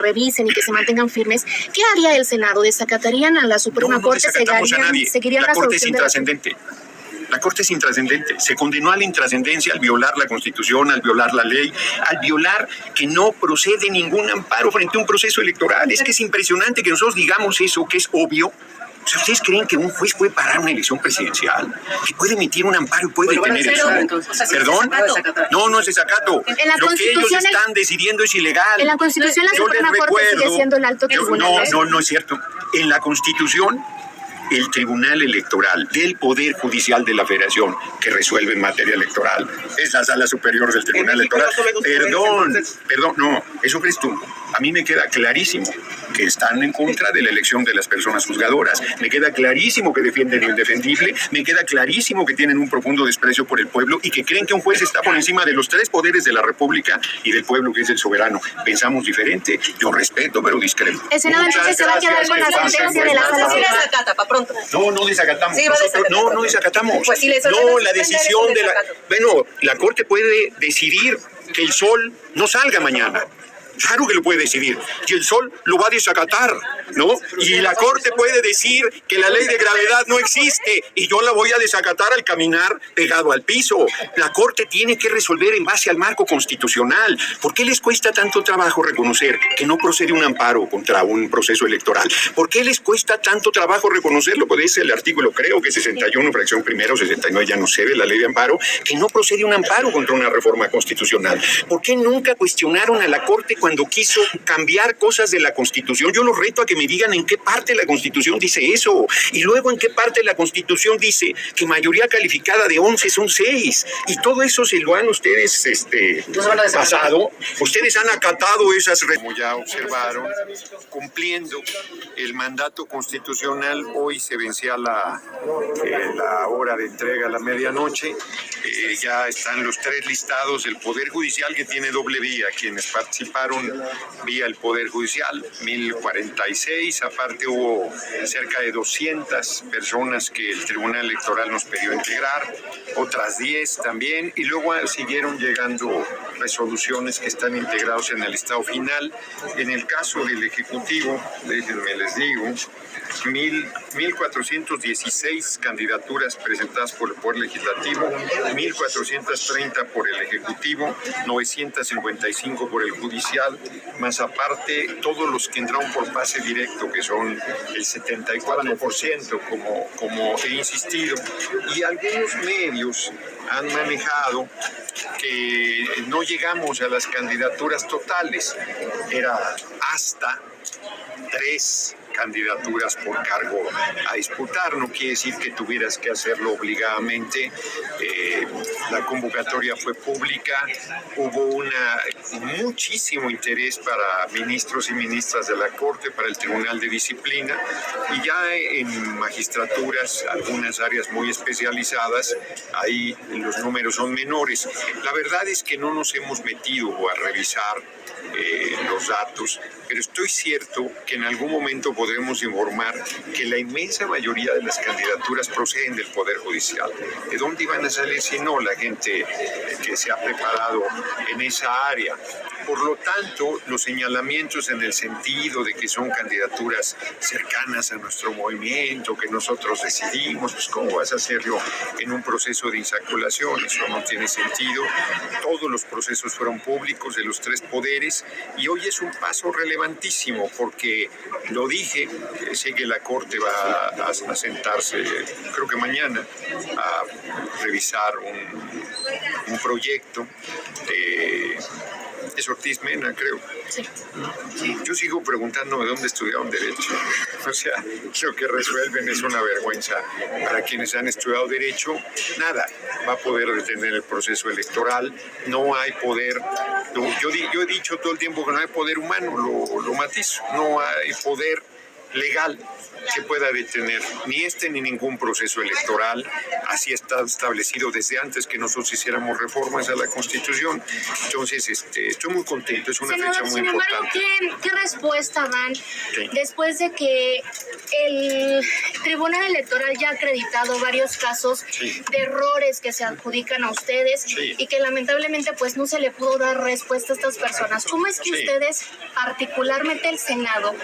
revisen y que se mantengan firmes, ¿qué haría el Senado? ¿Desacatarían a la Suprema Corte? Desacatamos a nadie. ¿Seguirían La Corte es solución intrascendente. La Corte es intrascendente. Se condenó a la intrascendencia al violar la Constitución, al violar la ley, al violar que no procede ningún amparo frente a un proceso electoral. Es que es impresionante que nosotros digamos eso, que es obvio. O sea, ¿ustedes creen que un juez puede parar una elección presidencial? ¿Que puede emitir un amparo y puede detener eso? ¿Perdón? No es desacato. Lo que ellos están decidiendo es ilegal. En la Constitución la Suprema Corte sigue siendo el alto tribunal. No es cierto. En la Constitución, el Tribunal Electoral del Poder Judicial de la Federación, que resuelve en materia electoral, es la Sala Superior del Tribunal Electoral. Perdón, no, eso crees tú. A mí me queda clarísimo que están en contra de la elección de las personas juzgadoras. Me queda clarísimo que defienden lo indefendible. Me queda clarísimo que tienen un profundo desprecio por el pueblo y que creen que un juez está por encima de los tres poderes de la República y del pueblo, que es el soberano. Pensamos diferente. Yo respeto, pero discrepo. El Senado entonces se va a quedar con la sentencia de la Sala. No desacatamos. Sí, no desacatamos. Pues si la decisión de la... Bueno, la Corte puede decidir que el sol no salga mañana. Claro que lo puede decidir. Y el sol lo va a desacatar, ¿no? Y la Corte puede decir que la ley de gravedad no existe y yo la voy a desacatar al caminar pegado al piso. La Corte tiene que resolver en base al marco constitucional. ¿Por qué les cuesta tanto trabajo reconocer que no procede un amparo contra un proceso electoral? ¿Por qué les cuesta tanto trabajo reconocerlo? Pues es el artículo, creo que 61, fracción primero, 69, ya no sé, de la ley de amparo, que no procede un amparo contra una reforma constitucional. ¿Por qué nunca cuestionaron a la Corte cuando quiso cambiar cosas de la Constitución? Yo los reto a que me digan en qué parte de la Constitución dice eso, y luego en qué parte de la Constitución dice que mayoría calificada de 11 son 6, y todo eso se lo han ustedes pasado. Ustedes han acatado esas, como ya observaron, cumpliendo el mandato constitucional. Hoy se vencía la hora de entrega a la medianoche. Ya están los 3 listados del Poder Judicial, que tiene doble vía, quienes participaron vía el Poder Judicial, 1046, aparte hubo cerca de 200 personas que el Tribunal Electoral nos pidió integrar, otras 10 también, y luego siguieron llegando resoluciones que están integrados en el listado final. En el caso del Ejecutivo, déjenme les digo, 1,416 candidaturas presentadas por el Poder Legislativo, 1,430 por el Ejecutivo, 955 por el Judicial, más aparte todos los que entraron por pase directo, que son el 74%, como he insistido, y algunos medios han manejado que no llegamos a las candidaturas totales, era hasta 3 candidaturas por cargo a disputar. No quiere decir que tuvieras que hacerlo obligadamente. La convocatoria fue pública, hubo muchísimo interés para ministros y ministras de la Corte, para el Tribunal de Disciplina, y ya en magistraturas, algunas áreas muy especializadas, ahí los números son menores. La verdad es que no nos hemos metido a revisar los datos, pero estoy cierto que en algún momento podremos informar que la inmensa mayoría de las candidaturas proceden del Poder Judicial. ¿De dónde iban a salir si no la gente que se ha preparado en esa área? Por lo tanto, los señalamientos en el sentido de que son candidaturas cercanas a nuestro movimiento, que nosotros decidimos, pues ¿cómo vas a hacerlo en un proceso de insaculación? Eso no tiene sentido. Todos los procesos fueron públicos de los 3 poderes, y hoy es un paso relevantísimo porque, lo dije, sé que la Corte va a sentarse, creo que mañana, a revisar un proyecto es Ortiz Mena, creo. Sí. Yo sigo preguntándome dónde estudiaron Derecho. O sea, lo que resuelven es una vergüenza para quienes han estudiado Derecho. Nada va a poder detener el proceso electoral. No hay poder. Yo he dicho todo el tiempo que no hay poder humano, lo matizo. No hay poder legal que pueda detener ni ni ningún proceso electoral. Así está establecido desde antes que nosotros hiciéramos reformas a la Constitución. Entonces, estoy muy contento, es una fecha muy importante. ¿Qué respuesta dan Sí. después de que el Tribunal Electoral ya ha acreditado varios casos Sí. de errores que se adjudican a ustedes Sí. y que lamentablemente pues no se le pudo dar respuesta a estas personas? ¿Cómo es que Sí. ustedes, particularmente el Senado,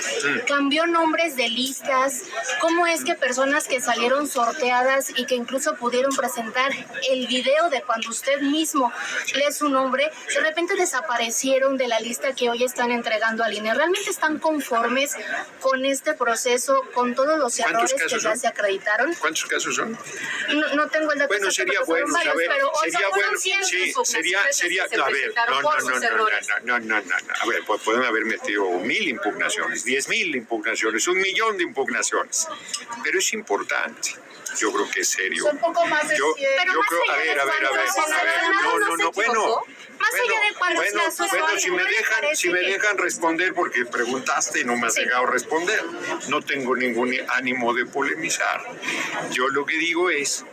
cambió nombres de listas? ¿Cómo es que personas que salieron sorteadas y que incluso pudieron presentar el video de cuando usted mismo lee su nombre, de repente desaparecieron de la lista que hoy están entregando al INE? ¿Realmente están conformes con este proceso, con todos los ¿Cuántos errores que casos ya son? se acreditaron? ¿Cuántos casos son? No tengo el dato Bueno, exacto, sería pero fueron bueno varios, saber, pero hoy sería fueron bueno, 100 sí, impugnaciones sería, que se no, a ver, presentaron por sus errores. no, a ver, pues pueden haber metido 1000 impugnaciones, 10.000 impugnaciones, 1.000.000 de impugnaciones, pero es importante, yo creo que es serio. Son poco más de 100. Pero Yo más creo, allá de a ver, no, bueno. Más allá de cuántos Bueno, casos bueno, hay, si ¿no me le dejan, parece si me que- dejan responder, porque preguntaste y no me has Sí. dejado responder, no tengo ningún ánimo de polemizar. Yo lo que digo es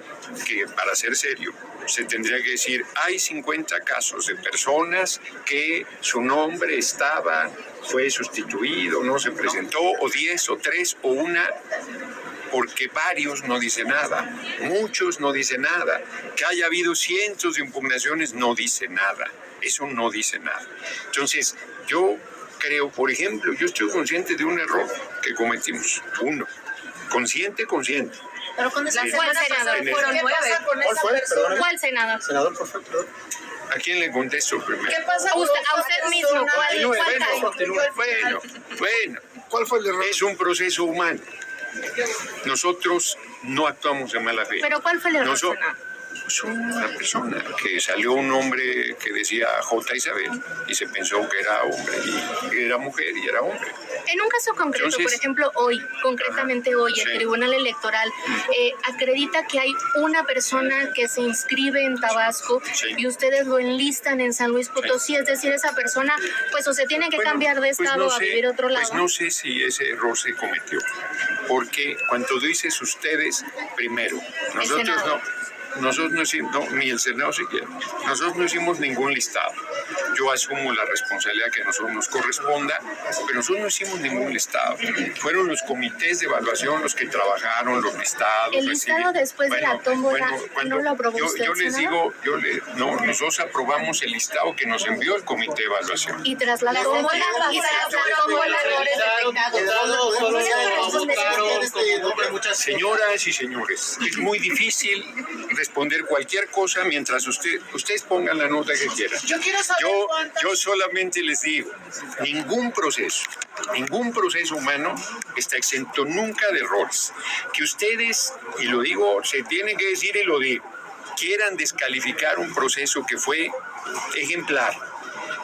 que, para ser serio, se tendría que decir, hay 50 casos de personas que su nombre fue sustituido, no se presentó, o 10, o 3, o una, porque varios no dicen nada, muchos no dicen nada, que haya habido cientos de impugnaciones no dice nada, eso no dice nada. Entonces, yo creo, por ejemplo, yo estoy consciente de un error que cometimos, uno, consciente. Pero con esa Sí. semana ¿Cuál senador? pasada, Fueron ¿qué 9. pasa con ¿Cuál esa fue? persona? Perdóneme. ¿Cuál senador? Senador, por favor. ¿A quién le contesto primero? ¿Qué pasa A con usted- esa a usted mismo, persona? ¿cuál- Continúe, cuál bueno, cae? continúe. Bueno, ¿Cuál fue el error? es un proceso humano. Nosotros no actuamos de mala fe. Pero ¿cuál fue el error, Nosotros, senador? una persona que salió un hombre que decía J. Isabel y se pensó que era hombre y era mujer y era hombre. En un caso concreto, Entonces- por ejemplo, concretamente hoy, el Sí. Tribunal Electoral acredita que hay una persona que se inscribe en Tabasco Sí. y ustedes lo enlistan en San Luis Potosí, es decir, esa persona pues o se tiene que Bueno, cambiar de pues estado no a sé, vivir a otro lado. Pues no sé si ese error se cometió, porque cuando dices ustedes, primero, Senado. nosotros no hicimos, no, ni el Senado siquiera, nosotros no hicimos ningún listado. Yo asumo la responsabilidad que a nosotros nos corresponda, pero nosotros no hicimos ningún listado. Fueron los comités de evaluación los que trabajaron los listados. El listado después de la tómbola, ¿no lo aprobó usted, Yo les senador? digo, no, nosotros aprobamos el listado que nos envió el comité de evaluación. Y tras la La tómbola, semana y tras pasada la no hubo tómbola, errores detectados. Solo Señoras y señores, es muy difícil responder cualquier cosa mientras ustedes pongan la nota que quieran. Yo quiero saber cuántas. Yo solamente les digo, ningún proceso humano está exento nunca de errores. Que ustedes, y lo digo, se tienen que decir y lo digo, quieran descalificar un proceso que fue ejemplar,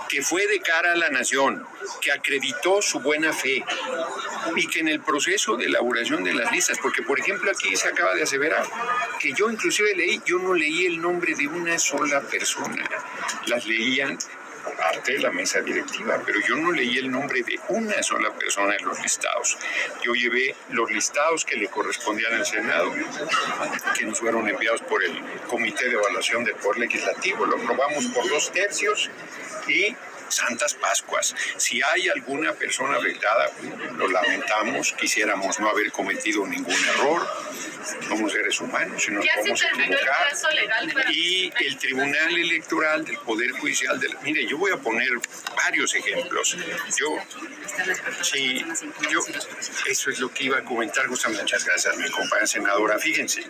que fue de cara a la nación, que acreditó su buena fe y que en el proceso de elaboración de las listas, porque por ejemplo aquí se acaba de aseverar que yo inclusive yo no leí el nombre de una sola persona, las leían parte de la mesa directiva, pero yo no leí el nombre de una sola persona en los listados. Yo llevé los listados que le correspondían al Senado, que nos fueron enviados por el Comité de Evaluación del Poder Legislativo, lo aprobamos por 2/3 y Santas Pascuas. Si hay alguna persona afectada, lo lamentamos, quisiéramos no haber cometido ningún error, somos seres humanos y nos Ya se podemos terminó el equivocar. plazo legal para... Y el Tribunal Electoral del Poder Judicial, mire, yo voy a poner varios ejemplos. Eso es lo que iba a comentar justamente. Muchas gracias, mi compañera senadora. Fíjense,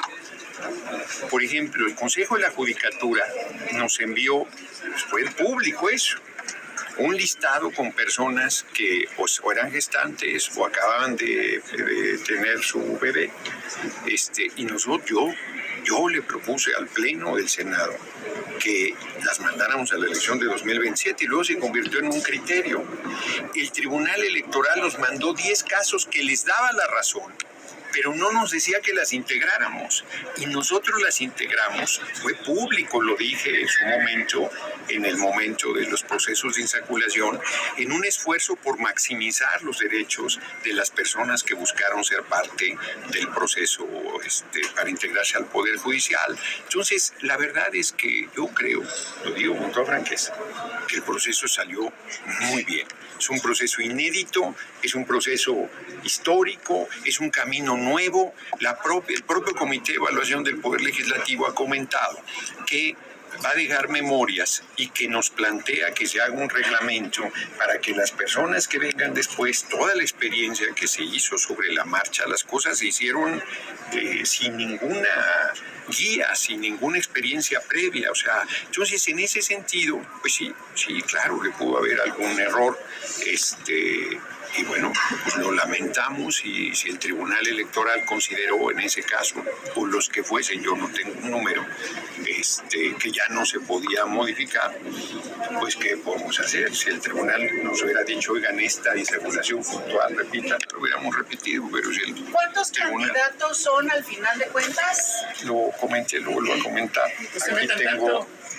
por ejemplo, el Consejo de la Judicatura nos envió, pues, fue público eso, un listado con personas que o eran gestantes o acababan de tener su bebé. Y yo le propuse al Pleno del Senado que las mandáramos a la elección de 2027 y luego se convirtió en un criterio. El Tribunal Electoral nos mandó 10 casos que les daba la razón, pero no nos decía que las integráramos. Y nosotros las integramos, fue público, lo dije en su momento, en el momento de los procesos de insaculación, en un esfuerzo por maximizar los derechos de las personas que buscaron ser parte del proceso para integrarse al Poder Judicial. Entonces, la verdad es que yo creo, lo digo con toda franqueza, que el proceso salió muy bien. Es un proceso inédito, es un proceso histórico, es un camino nuevo. El propio Comité de Evaluación del Poder Legislativo ha comentado que va a dejar memorias y que nos plantea que se haga un reglamento para que las personas que vengan después, toda la experiencia que se hizo sobre la marcha, las cosas se hicieron sin ninguna guía, sin ninguna experiencia previa. O sea, entonces en ese sentido, pues sí, claro que pudo haber algún error, y bueno, pues lo lamentamos, y si el Tribunal Electoral consideró en ese caso, o los que fuesen, yo no tengo un número, que ya no se podía modificar, pues ¿qué podemos hacer? Si el Tribunal nos hubiera dicho, oigan, esta insaculación puntual, repitan, lo hubiéramos repetido, pero si el ¿Cuántos Tribunal... candidatos son al final de cuentas? Lo comenté, lo vuelvo a comentar.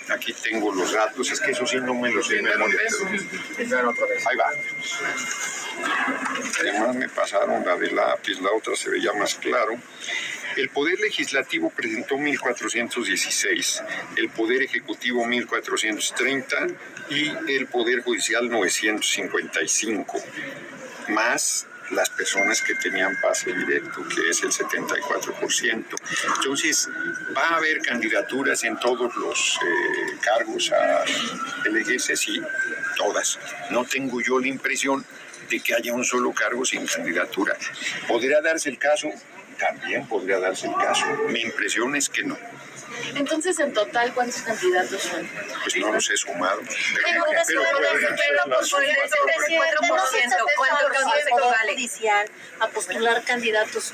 Aquí tengo los datos, es que eso sí no me los sé de memoria. Ahí va. Además me pasaron la de lápiz, la otra se veía más claro. El Poder Legislativo presentó 1.416, el Poder Ejecutivo 1.430 y el Poder Judicial 955, más las personas que tenían pase directo, que es el 74%. Entonces, va a haber candidaturas en todos los cargos a elegirse, sí, todas. No tengo yo la impresión de que haya un solo cargo sin candidatura. ¿Podría darse el caso? También podría darse el caso. Mi impresión es que no. Entonces, en total, ¿cuántos candidatos son? Pues no los he sumado. Pero por el 4%, ¿cuánto vale? Judicial a postular candidatos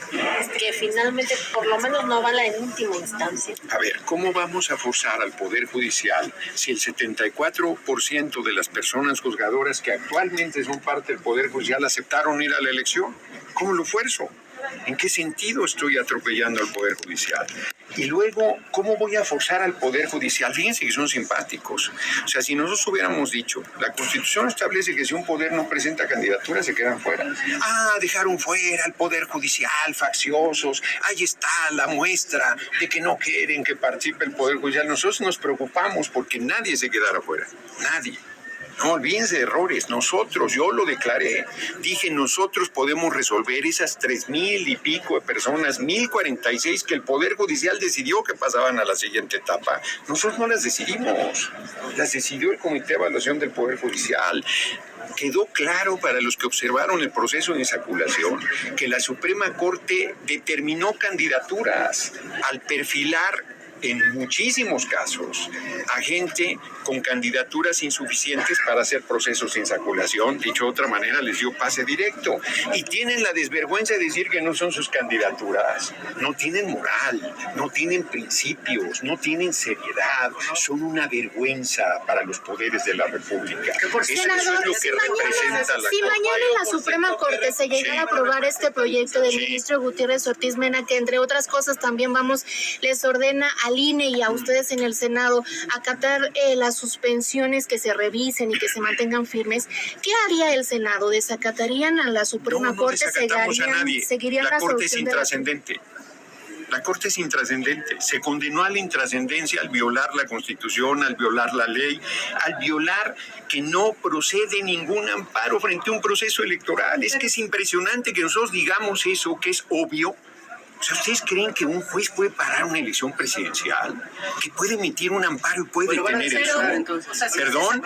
que finalmente por lo menos no van a la en última instancia. A ver, ¿cómo vamos a forzar al Poder Judicial si el 74% de las personas juzgadoras que actualmente son parte del Poder Judicial aceptaron ir a la elección? ¿Cómo lo fuerzo? ¿En qué sentido estoy atropellando al Poder Judicial? Y luego, ¿cómo voy a forzar al Poder Judicial? Fíjense que son simpáticos. O sea, si nosotros hubiéramos dicho, la Constitución establece que si un poder no presenta candidatura, se quedan fuera. Dejaron fuera al Poder Judicial, facciosos. Ahí está la muestra de que no quieren que participe el Poder Judicial. Nosotros nos preocupamos porque nadie se quedara fuera. Nadie. No olvídense de errores. Nosotros, yo lo declaré, dije, nosotros podemos resolver esas 3,000 y pico de personas, 1,046 que el Poder Judicial decidió que pasaban a la siguiente etapa. Nosotros no las decidimos, las decidió el Comité de Evaluación del Poder Judicial. Quedó claro para los que observaron el proceso de insaculación que la Suprema Corte determinó candidaturas al perfilar en muchísimos casos a gente con candidaturas insuficientes para hacer procesos de insaculación. Dicho de otra manera, les dio pase directo. Y tienen la desvergüenza de decir que no son sus candidaturas. No tienen moral, no tienen principios, no tienen seriedad. Son una vergüenza para los poderes de la República. Eso es lo que representa la Si mañana en la Suprema Corte se llegara a aprobar este proyecto del ministro Gutiérrez Ortiz Mena, que entre otras cosas también les ordena al INE y a ustedes en el Senado acatar las suspensiones, que se revisen y que se mantengan firmes, ¿qué haría el Senado? ¿Desacatarían a la Suprema Corte? ¿Seguirían la la Corte es solución intrascendente. La Corte es intrascendente. Se condenó a la intrascendencia al violar la Constitución, al violar la ley, al violar que no procede ningún amparo frente a un proceso electoral. Es que es impresionante que nosotros digamos eso, que es obvio. O sea, ¿ustedes creen que un juez puede parar una elección presidencial? ¿Que puede emitir un amparo y puede detener eso? ¿Perdón?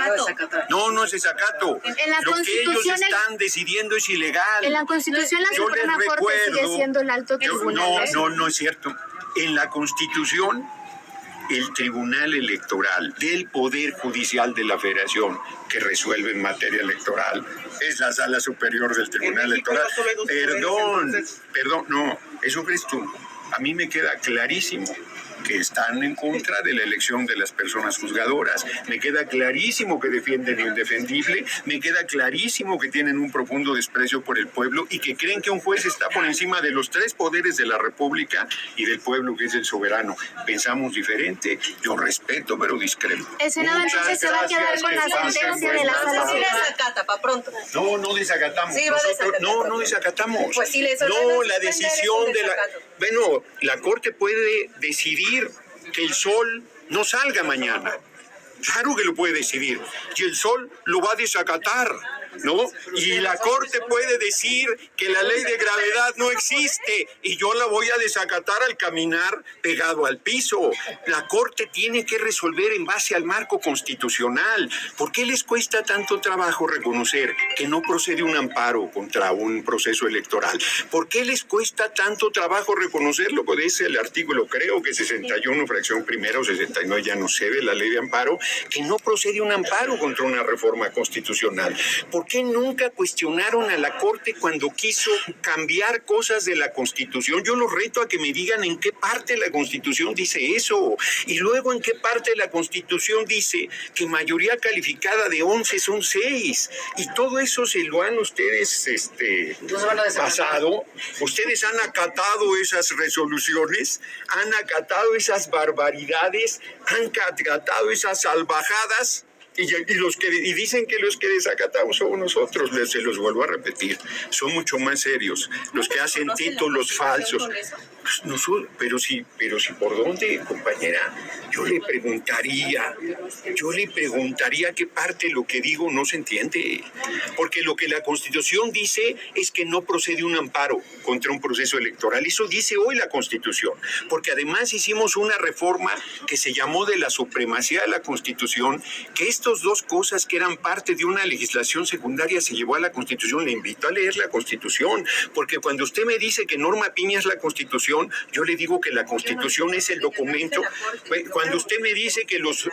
No es desacato. En la Lo que ellos Constitución están decidiendo es ilegal. En la Constitución la Yo les Suprema Corte sigue recuerdo- siendo el alto tribunal. No es cierto. En la Constitución, el Tribunal Electoral del Poder Judicial de la Federación, que resuelve en materia electoral, es la Sala Superior del Tribunal Electoral. Perdón, no, eso crees tú. A mí me queda clarísimo que están en contra de la elección de las personas juzgadoras. Me queda clarísimo que defienden lo indefendible, me queda clarísimo que tienen un profundo desprecio por el pueblo y que creen que un juez está por encima de los tres poderes de la República y del pueblo, que es el soberano. Pensamos diferente. Yo respeto, pero discrepo. El Senado entonces se va a quedar con la sentencia de la sala. Sí la desacata, pa' pronto. No desacatamos. Sí, va a desacatar. No desacatamos. Pues sí, les no, ordena la suspender, decisión es un de la... desacato. Bueno, la Corte puede decidir que el sol no salga mañana. Claro que lo puede decidir. Y el sol lo va a desacatar, ¿no? Y la Corte puede decir que la ley de gravedad no existe y yo la voy a desacatar al caminar pegado al piso. La Corte tiene que resolver en base al marco constitucional. ¿Por qué les cuesta tanto trabajo reconocer que no procede un amparo contra un proceso electoral? ¿Por qué les cuesta tanto trabajo reconocerlo? Pues dice el artículo, creo que 61, fracción primera o 69, ya no sé, de la ley de amparo, que no procede un amparo contra una reforma constitucional. ¿Por qué nunca cuestionaron a la Corte cuando quiso cambiar cosas de la Constitución? Yo los reto a que me digan en qué parte de la Constitución dice eso, y luego en qué parte de la Constitución dice que mayoría calificada de 11 son 6, y todo eso se lo han ustedes pasado. Ustedes han acatado esas resoluciones, han acatado esas barbaridades, han acatado esas salvajadas. Y dicen que los que desacatamos somos nosotros. Se los vuelvo a repetir, son mucho más serios los que hacen títulos falsos. Pero si por dónde, compañera, yo le preguntaría qué parte de lo que digo no se entiende, porque lo que la Constitución dice es que no procede un amparo contra un proceso electoral. Eso dice hoy la Constitución, porque además hicimos una reforma que se llamó de la supremacía de la Constitución, que estas dos cosas que eran parte de una legislación secundaria se llevó a la Constitución. Le invito a leer la Constitución, porque cuando usted me dice que Norma Piña es la Constitución, yo le digo que la Constitución es el documento. Cuando usted me dice que los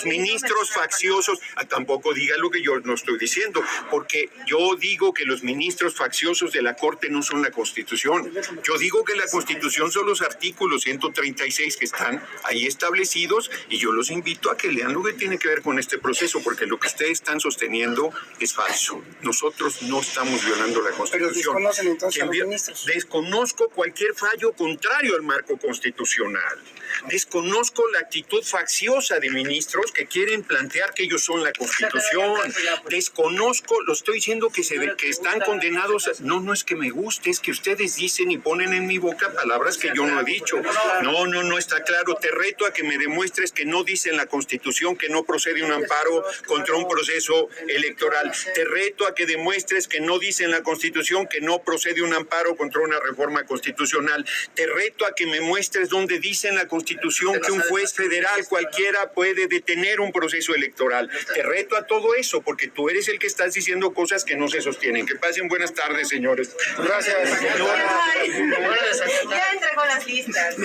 ministros facciosos, tampoco diga lo que yo no estoy diciendo, porque yo digo que los ministros facciosos de la Corte no son la Constitución. Yo digo que la Constitución son los artículos 136 que están ahí establecidos, y yo los invito a que lean lo que tiene que ver con este proceso, porque lo que ustedes están sosteniendo es falso. Nosotros no estamos violando la Constitución. Pero desconocen entonces a los ministros. Desconozco cualquier fallo contrario al marco constitucional. Desconozco la actitud facciosa de ministros que quieren plantear que ellos son la Constitución. Desconozco, lo estoy diciendo que están condenados. No es que me guste, es que ustedes dicen y ponen en mi boca palabras que yo no he dicho. No está claro. Te reto a que me demuestres que no dice en la Constitución que no procede un amparo contra un proceso electoral. Te reto a que demuestres que no dice en la Constitución que no procede un amparo contra una reforma constitucional. Te reto a que me muestres dónde dice en la Constitución que un juez federal cualquiera puede detener un proceso electoral. Te reto a todo eso, porque tú eres el que estás diciendo cosas que no se sostienen. Que pasen buenas tardes, señores. Gracias, señora. Ya entregó las listas.